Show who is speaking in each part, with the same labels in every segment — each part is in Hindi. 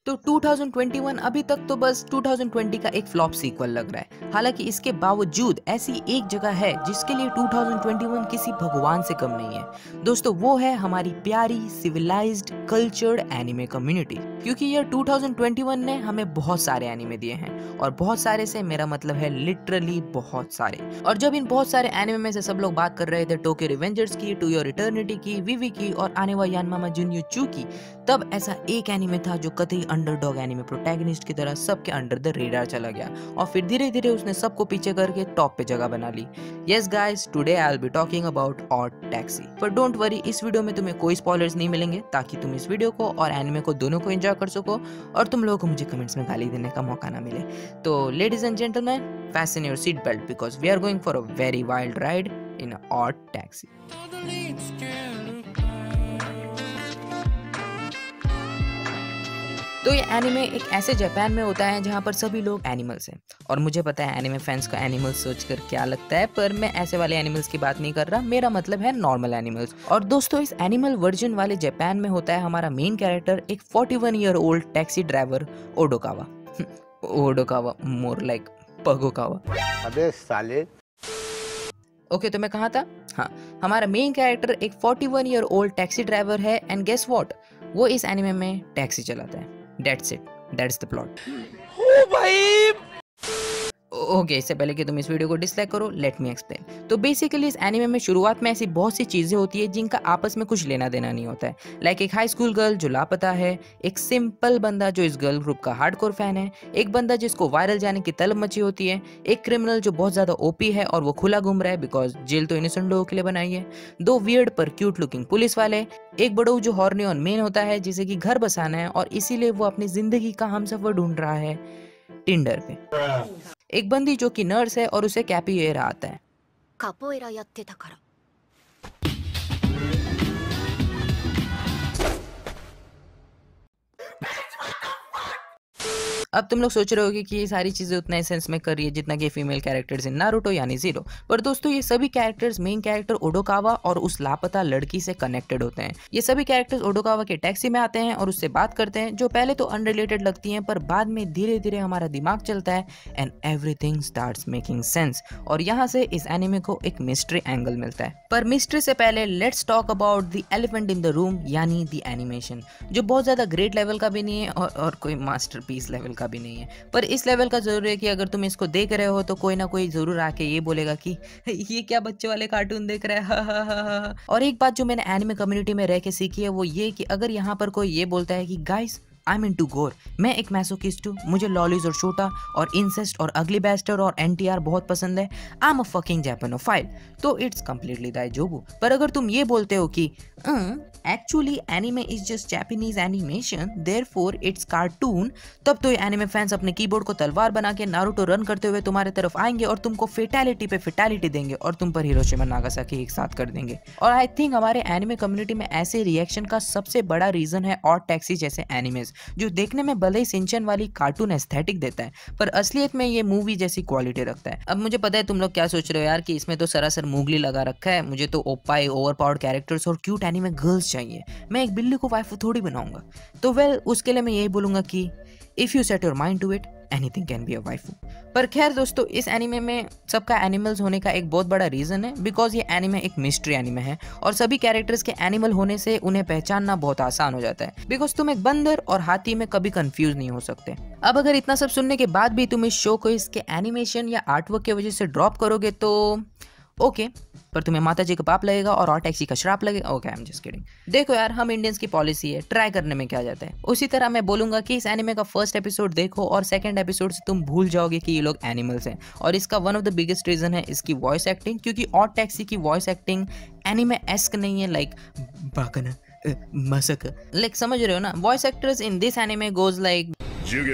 Speaker 1: तो 2021 अभी तक तो बस 2020 का एक फ्लॉप सीक्वल लग रहा है। हालांकि इसके बावजूद ऐसी एक जगह है जिसके लिए 2021 किसी भगवान से कम नहीं है दोस्तों, वो है हमारी प्यारी सिविलाइज्ड कल्चर्ड एनिमे कम्युनिटी। क्योंकि ये 2021 ने हमें बहुत सारे एनिमे दिए हैं, और बहुत सारे से मेरा मतलब है लिटरली बहुत सारे। और जब इन बहुत सारे एनिमे में से सब लोग बात कर रहे थे टोक्यो रिवेंजर्स की, टू योर इटर्निटी की, वीवी की और आने वाली यानमामा जुन्यू चू की, तब ऐसा एक एनिमे था जो कतई अंडरडॉग एनिमे प्रोटैगनिस्ट की तरह सबके अंडर द रेडार चला गया, और फिर धीरे धीरे उसने सबको पीछे करके टॉप पे जगह बना ली। Yes guys, today I will be talking about Odd Taxi. पर डोंट वरी, इस वीडियो में तुम्हें कोई स्पॉयलर्स नहीं मिलेंगे, ताकि तुम इस वीडियो को और एनिमे को दोनों को एंजॉय कर सको और तुम लोगों को मुझे कमेंट्स में गाली देने का मौका ना मिले। तो ladies and gentleman, fasten your seat belt because we are going for a very wild ride in an odd taxi. तो ये एनिमे एक ऐसे जापान में होता है जहाँ पर सभी लोग एनिमल्स हैं, और मुझे पता है एनिमे फैंस को एनिमल्स सोचकर क्या लगता है, पर मैं ऐसे वाले एनिमल्स की बात नहीं कर रहा, मेरा मतलब है नॉर्मल एनिमल्स। और दोस्तों, इस एनिमल वर्जन वाले जापान में होता है हमारा मेन कैरेक्टर एक 41 year old taxi driver Odokawa. Odokawa, more like पगोकावा।
Speaker 2: अबे साले।
Speaker 1: ओके, तो मैं कहाँ था? हाँ, हमारा मेन कैरेक्टर एक 41 ईयर ओल्ड टैक्सी ड्राइवर है, एंड गेस व्हाट, वो इस एनिमे में टैक्सी चलाता है। That's it. That's the plot. ओ भाई! ओके, इससे पहले कि तुम इस वीडियो को डिसलाइक करो, लेट मी एक्सप्लेन। तो बेसिकली इस एनिमे में शुरुआत में ऐसी बहुत सी चीजें होती है जिनका आपस में कुछ लेना देना नहीं होता है। लाइक एक हाई स्कूल गर्ल जो लापता है, एक सिंपल बंदा जो इस गर्ल ग्रुप का हार्डकोर फैन है, एक बंदा जिसको वायरल जाने की तलब मची होती है, एक क्रिमिनल जो बहुत ज्यादा ओपी है और वो खुला घूम रहा है बिकॉज जेल तो इनोसेंट लोगों के लिए बनाई है, दो वियर्ड पर क्यूट लुकिंग पुलिस वाले, एक बड़ो जो हॉर्नी ऑन मेन होता है जिसे कि घर बसाना है और इसीलिए वो अपनी जिंदगी का हमसफर ढूंढ रहा है टिंडर पे, एक बंदी जो कि नर्स है और उसे कैपोएरा आता है।
Speaker 3: कापोएरा यात्ते था करा।
Speaker 1: अब तुम लोग सोच रहे होगे कि ये सारी चीजें उतना एसेंस में कर रही है जितना कि फीमेल कैरेक्टर्स इन नारुतो यानी जीरो, पर दोस्तों ये सभी कैरेक्टर्स मेन कैरेक्टर ओडोकावा और उस लापता लड़की से कनेक्टेड होते हैं। ये सभी कैरेक्टर्स ओडोकावा के टैक्सी में आते हैं और उससे बात करते हैं, जो पहले तो अनरिलेटेड लगती हैं, पर बाद में धीरे धीरे हमारा दिमाग चलता है and everything starts making sense, और यहाँ से इस एनिमे को एक मिस्ट्री एंगल मिलता है। पर मिस्ट्री से पहले let's talk about the elephant in the room यानी द एनिमेशन, जो बहुत ज्यादा ग्रेट लेवल का भी नहीं है और कोई मास्टरपीस लेवल भी नहीं है, पर इस लेवल का जरूर है कि अगर तुम इसको देख रहे हो तो कोई ना कोई जरूर आके ये बोलेगा कि ये क्या बच्चे वाले कार्टून देख रहे हैं। और एक बात जो मैंने एनिमे कम्युनिटी में रह के सीखी है वो ये कि अगर यहाँ पर कोई ये बोलता है कि गाइस आई एम इनटू गोर, मैं एक मैसोकिस्ट हूँ, मुझे लॉलीज और शोटा और इंसेस्ट और अगली बैस्टर और एनटीआर बहुत पसंद है, आई एम अ फकिंग जापानोफाइल, तो इट्स कंप्लीटली दाइजोबू। पर अगर तुम ये बोलते हो कि actually anime is just Japanese animation therefore it's cartoon, तब तो ये एनिमे फैंस अपने कीबोर्ड को तलवार बना के नारुतो रन करते हुए तुम्हारे तरफ आएंगे और तुमको फेटालिटी पे फेटालिटी देंगे और तुम पर हिरोशिमा नागासाकी एक साथ कर देंगे। और आई थिंक हमारे एनिमे कम्युनिटी में ऐसे रिएक्शन का सबसे बड़ा रीजन है ऑड टैक्सी जैसे एनिमेज, जो देखने में भले ही सिंचन वाली कार्टून एस्थेटिक देता है पर असलियत में ये मूवी जैसी क्वालिटी रखता है। अब मुझे पता है तुम लोग क्या सोच रहे हो यार कि इसमें तो सरासर मूगली लगा रखा है, मुझे तो ओपाई ओवरपावर्ड कैरेक्टर्स और क्यूट एनिमे गर्ल्स चाहिए, मैं एक बिल्ली को वाइफ थोड़ी बनाऊंगा। तो वेल, उसके लिए मैं यही बोलूंगा कि if you set your mind to it anything can be a waifu. पर खैर दोस्तों, इस एनिमे में सबका एनिमल्स होने का एक बहुत बड़ा रीजन है बिकॉज ये एनिमे एक मिस्ट्री एनिमे है और सभी कैरेक्टर्स के एनिमल होने से उन्हें पहचानना बहुत आसान हो जाता है बिकॉज तुम एक बंदर और हाथी में कभी कंफ्यूज नहीं हो सकते। अब अगर इतना सब सुनने के बाद भी तुम इस शो को इसके एनिमेशन या आर्टवर्क की वजह से ड्रॉप करोगे तो ओके, पर तुम्हें माता जी का पाप लगेगा और टैक्सी का श्राप लगेगा। Okay, I am just kidding. देखो यार, हम इंडियंस की पॉलिसी है, ट्राई करने में क्या जाता है। उसी तरह मैं बोलूंगा कि इस एनिमे का फर्स्ट एपिसोड देखो और सेकंड एपिसोड से तुम भूल जाओगे कि ये लोग एनिमल्स हैं, और इसका one of the biggest reason है इसकी वॉइस एक्टिंग, क्योंकि ऑड टैक्सी की वॉइस एक्टिंग एनिमे एस्क नहीं है, लाइक बाकना मसक, लाइक समझ रहे हो ना। Voice actors in this anime goes like Okay,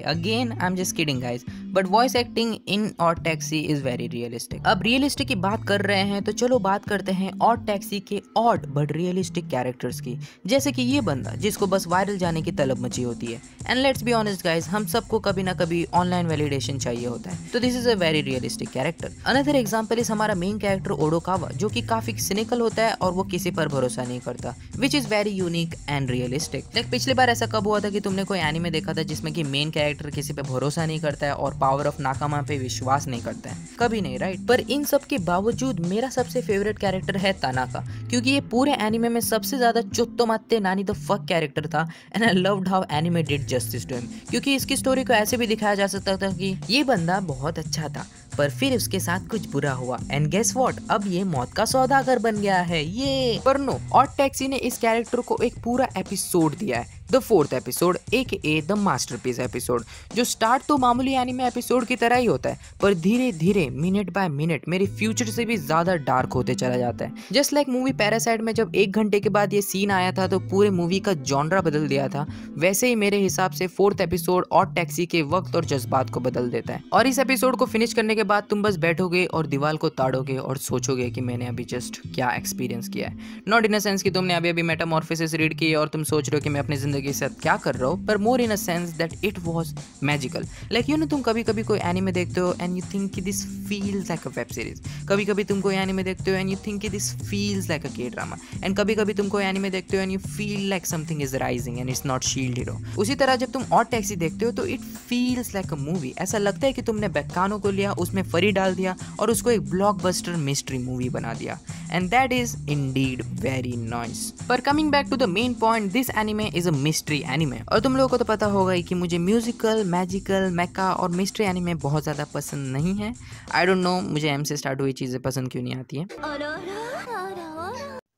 Speaker 1: again I'm just kidding guys, but voice acting in Odd Taxi is very realistic. अब रियलिस्टिक की बात कर रहे हैं तो चलो बात करते हैं Odd Taxi के odd but realistic कैरेक्टर्स की, जैसे कि ये बंदा जिसको बस वायरल जाने की तलब मची होती है। And let's be honest guys, हम सबको कभी ना कभी ऑनलाइन वैलिडेशन चाहिए होता है, तो this is a very realistic character. Another example is हमारा मेन कैरेक्टर ओडोकावा, जो कि काफी सिनिकल होता है और वो किसी पर भरोसा नहीं करता, which is very unique and realistic. Like पिछली बार ऐसा कब हुआ था कि तुमने कोई एनीमे देखा था जिसमें कि मेन कैरेक्टर किसी पे भरोसा नहीं करता है और पावर ऑफ नाकामा पे विश्वास नहीं करता है? कभी नहीं, राइट? पर इन सब के बावजूद मेरा सबसे फेवरेट कैरेक्टर है तानाका, क्योंकि ये पूरे एनीमे में सबसे ज्यादा चुत्तो मात्ते नानी द फक कैरेक्टर था। And I loved how anime did justice to him, क्योंकि इसकी स्टोरी को ऐसे भी दिखाया जा सकता था कि ये बंदा बहुत अच्छा था पर फिर उसके साथ कुछ बुरा हुआ एंड गेस व्हाट, अब ये मौत का सौदागर बन गया है ये। पर नो, ऑड टैक्सी ने इस कैरेक्टर को एक पूरा एपिसोड दिया है, the 4th episode AKA the masterpiece episode, जो स्टार्ट तो मामूली एनीमे एपिसोड की तरह ही होता है पर धीरे धीरे मिनट बाय मिनट मेरे फ्यूचर से भी ज्यादा डार्क होते चला जाता है। जस्ट लाइक मूवी पैरासाइट में जब 1 घंटे के बाद ये सीन आया था तो पूरे मूवी का जॉनरा बदल दिया था, वैसे ही मेरे हिसाब से 4th एपिसोड ऑड टैक्सी के वक्त और जज्बात को बदल देता है। और इस एपिसोड को फिनिश करने के बाद तुम बस बैठोगे और दीवार को ताड़ोगे और सोचोगे कि मैंने अभी जस्ट क्या एक्सपीरियंस किया है। नॉट इन अ सेंस कि तुमने अभी मेटामॉर्फोसिस रीड की और तुम सोच रहे हो कि मैं अपनी जिंदगी के साथ क्या कर रहा हूँ, पर more in a sense that it was magical. Like you know, तुम कभी कभी कोई एनीमे देखते हो एंड यू थिंक कि this feels like a web series, कभी कभी तुम कोई एनीमे देखते हो एंड यू थिंक कि this feels like a K drama, and कभी कभी तुम कोई एनीमे देखते हो and you feel like something is rising and it's not shield hero. उसी तरह जब तुम ऑड टैक्सी देखते हो तो it feels like a movie, ऐसा लगता है कि तुमने बेकानो को लिया, उसमें फरी डाल दिया और उसको एक ब्लॉकबस्टर मिस्ट्री मूवी बना दिया। And that is indeed very nice. पर coming back to the main point, this anime is a mystery anime, और तुम लोगों को तो पता होगा ही कि मुझे म्यूजिकल, मैजिकल, मेका और मिस्ट्री एनीमे बहुत ज्यादा पसंद नहीं है। आई डोंट नो मुझे एम से स्टार्ट हुई चीजें पसंद क्यों नहीं आती है।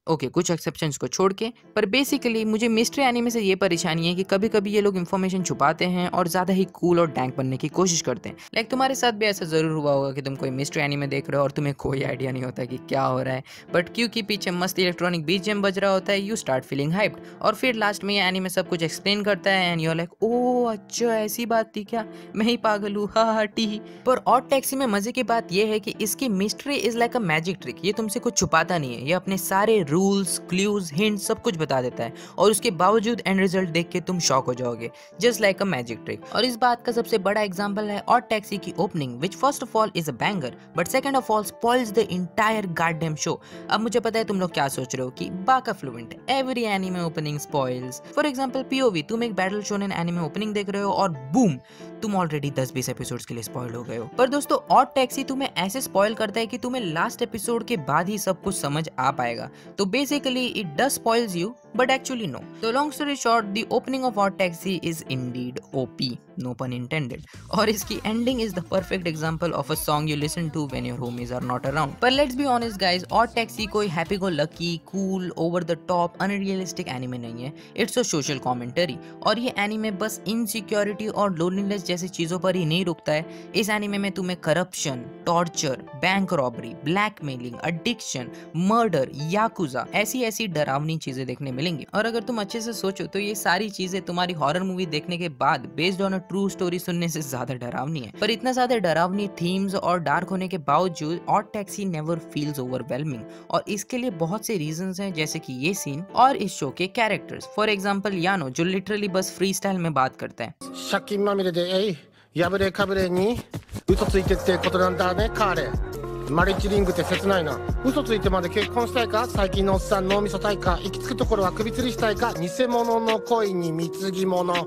Speaker 1: ओके, कुछ एक्सेप्शंस को छोड़ के, पर बेसिकली मुझे मिस्ट्री एनीमे से ये परेशानी है कि कभी कभी ये लोग इन्फॉर्मेशन छुपाते हैं और ज्यादा ही कूल और डैंक बनने की कोशिश करते हैं। लाइक तुम्हारे साथ भी ऐसा जरूर हुआ होगा कि तुम कोई मिस्ट्री एनीमे देख रहे हो और तुम्हें कोई आइडिया नहीं होता कि क्या हो रहा है, बट क्योंकि पीछे मस्त इलेक्ट्रॉनिक बीजीएम बज रहा होता है, यू स्टार्ट फीलिंग हाइप्ड, और फिर लास्ट में ये एनीमे सब कुछ एक्सप्लेन करता है and you are like oh अच्छा ऐसी बात थी क्या, मैं ही पागल हूँ, हा हा टी। पर ऑड टैक्सी में मजे की बात यह है कि इसकी mystery is like a magic trick, ये तुमसे कुछ छुपाता नहीं है, ये अपने सारे रूल्स, क्लूज, हिंट सब कुछ बता देता है और उसके बावजूद एंड रिजल्ट देख के तुम शॉक हो जाओगे, just like a magic trick. और इस बात का सबसे बड़ा एग्जांपल है ऑड टैक्सी की opening, which first of all is a banger but second of all spoils the entire goddamn show. अब मुझे पता है तुम लोग क्या सोच रहे हो कि बाका fluent, every anime opening spoils. For example POV, तुम एक बैटल शोनेन एनीमे ओपनिंग देख रहे हो और बूम, तुम ऑलरेडी 10-20 एपिसोड्स के लिए स्पॉइल हो गए हो। पर दोस्तों ऑड टैक्सी तुम्हें ऐसे स्पॉइल करता है कि तुम्हें लास्ट एपिसोड के बाद ही सब कुछ समझ आ पाएगा, तो basically it does spoils you, but actually no. So long story short, the opening of Odd Taxi is indeed OP, no pun intended. और इसकी ending is the perfect example of a song you listen to when your homies are not around. But let's be honest guys, Odd Taxi कोई happy go lucky, cool, over the top, unrealistic anime नहीं है. It's a social commentary. और ये anime बस insecurity और loneliness जैसी चीजों पर ही नहीं रुकता है. इस anime में तुम्हें corruption, torture, bank robbery, blackmailing, addiction, murder, yakuza ऐसी डरावनी चीजें देखने मिलेंगी। और अगर तुम अच्छे से सोचो तो ये सारी चीजें तुम्हारी हॉरर मूवी देखने के बाद based on a true story सुनने से ज्यादा डरावनी है। पर इतना ज्यादा डरावनी थीम्स और डार्क होने के बावजूद odd taxi never feels overwhelming, और इसके लिए बहुत से रीजंस हैं, जैसे कि ये सीन और इस शो के कैरेक्टर्स। फॉर एग्जांपल यानो, जो लिटरली बस फ्री स्टाइल में बात करता है।
Speaker 2: 破れかぶれに嘘ついてってことなんだね彼マリッジリングって切ないな嘘ついてまで結婚したいか最近のおっさん脳みそ大か行き着くところは首吊りしたいか偽物の恋に貢ぎ物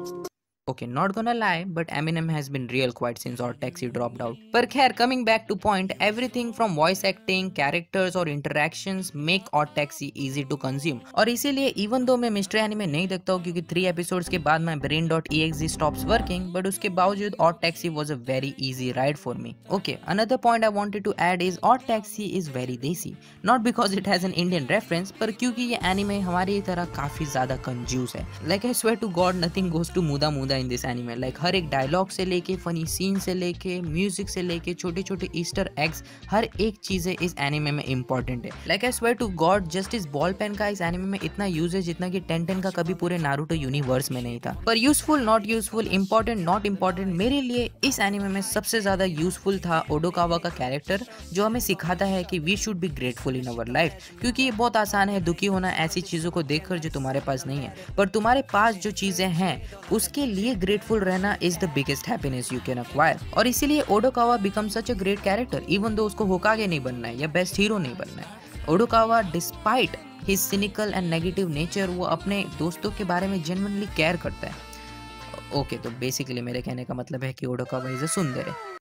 Speaker 1: Okay, not gonna lie, but Eminem has been real quiet since Odd Taxi dropped out. पर खैर, coming back to point, everything from voice acting, characters और interactions make Odd Taxi easy to consume. और इसीलिए even though मैं mystery anime नहीं देखता हूँ क्योंकि 3 episodes के बाद my brain.exe stops working, but उसके बावजूद Odd Taxi was a very easy ride for me. Okay, another point I wanted to add is Odd Taxi is very desi. Not because it has an Indian reference, पर क्योंकि ये anime हमारी तरह काफी ज्यादा कंजूस है. Like I swear to God, nothing goes to Muda Muda in this anime. Like हर एक डायलॉग से लेके फनी सीन से लेके म्यूजिक से लेके छोटे छोटे ईस्टर एग्स, हर एक चीज़ें इस एनीमे में इंपॉर्टेंट है। Like I swear to God just इस बॉल पेन का इस एनीमे में इतना यूज है जितना कि 10 का कभी पूरे नारुतो यूनिवर्स में नहीं था। पर useful not useful, important not important, मेरे लिए इस एनीमे में सबसे ज्यादा यूजफुल था ओडोकावा का कैरेक्टर, जो हमें सिखाता है कि we should be grateful in our life. क्योंकि ये बहुत आसान है दुखी होना ऐसी चीज़ों को देखकर जो तुम्हारे पास नहीं है, पर तुम्हारे पास जो चीज़ें हैं उसके लिए ग्रेटफुल रहना is the biggest happiness you can acquire. और इसीलिए Odokawa become such a great character even though उसको होकागे नहीं बनना है या बेस्ट हीरो नहीं बनना है। Odokawa despite his cynical and negative nature, वो अपने दोस्तों के बारे में जेन्युइनली केयर करता है। ओके, तो बेसिकली मेरे कहने का मतलब है कि ओडोकावा इज अ सुंदर है।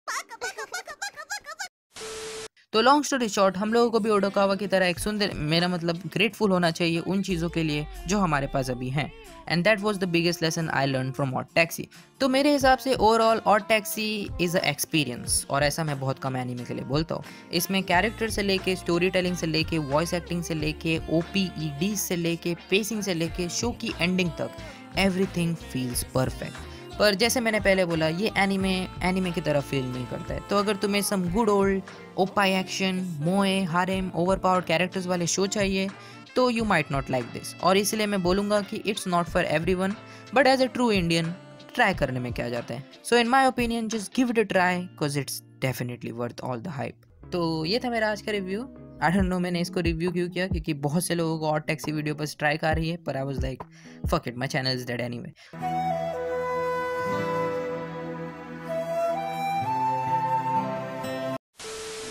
Speaker 1: तो लॉन्ग स्टोरी शॉर्ट, हम लोगों को भी ओडोकावा की तरह एक सुंदर, मेरा मतलब ग्रेटफुल होना चाहिए उन चीज़ों के लिए जो हमारे पास अभी हैं। And that was the biggest lesson I learn from odd taxi. तो मेरे हिसाब से overall odd taxi is a experience, और ऐसा मैं बहुत कम एनीमे के लिए बोलता हूँ। इसमें कैरेक्टर से लेके स्टोरी टेलिंग से लेके वॉइस एक्टिंग से लेके OPED से लेके पेसिंग से लेके शो की एंडिंग तक एवरीथिंग फील्स परफेक्ट। पर जैसे मैंने पहले बोला, ये एनीमे की तरह फील नहीं करता है। तो अगर तुम्हें some good old OP action, moe, harem, overpowered characters वाले शो चाहिए तो you might not like this. और इसलिए मैं बोलूँगा कि it's not for everyone, but as a true Indian try करने में क्या जाता है। So in my opinion just give it a try because it's definitely worth all the hype. तो ये था मेरा आज का रिव्यू। आई डोंट नो मैंने इसको रिव्यू क्यों किया, क्योंकि बहुत से लोगों को ऑड टैक्सी वीडियो पर स्ट्राइक आ रही है, पर I was like fuck it, my channel is dead anyway.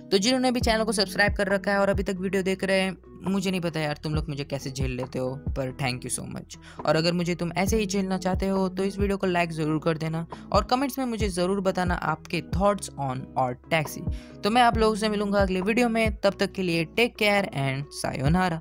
Speaker 1: तो जिन्होंने भी चैनल को सब्सक्राइब कर रखा है और अभी तक वीडियो देख रहे हैं, मुझे नहीं पता यार तुम लोग मुझे कैसे झेल लेते हो, पर थैंक यू सो मच। और अगर मुझे तुम ऐसे ही झेलना चाहते हो तो इस वीडियो को लाइक ज़रूर कर देना और कमेंट्स में मुझे ज़रूर बताना आपके थॉट्स ऑन ऑड टैक्सी। तो मैं आप लोगों से मिलूंगा अगले वीडियो में, तब तक के लिए टेक केयर एंड सायोनारा।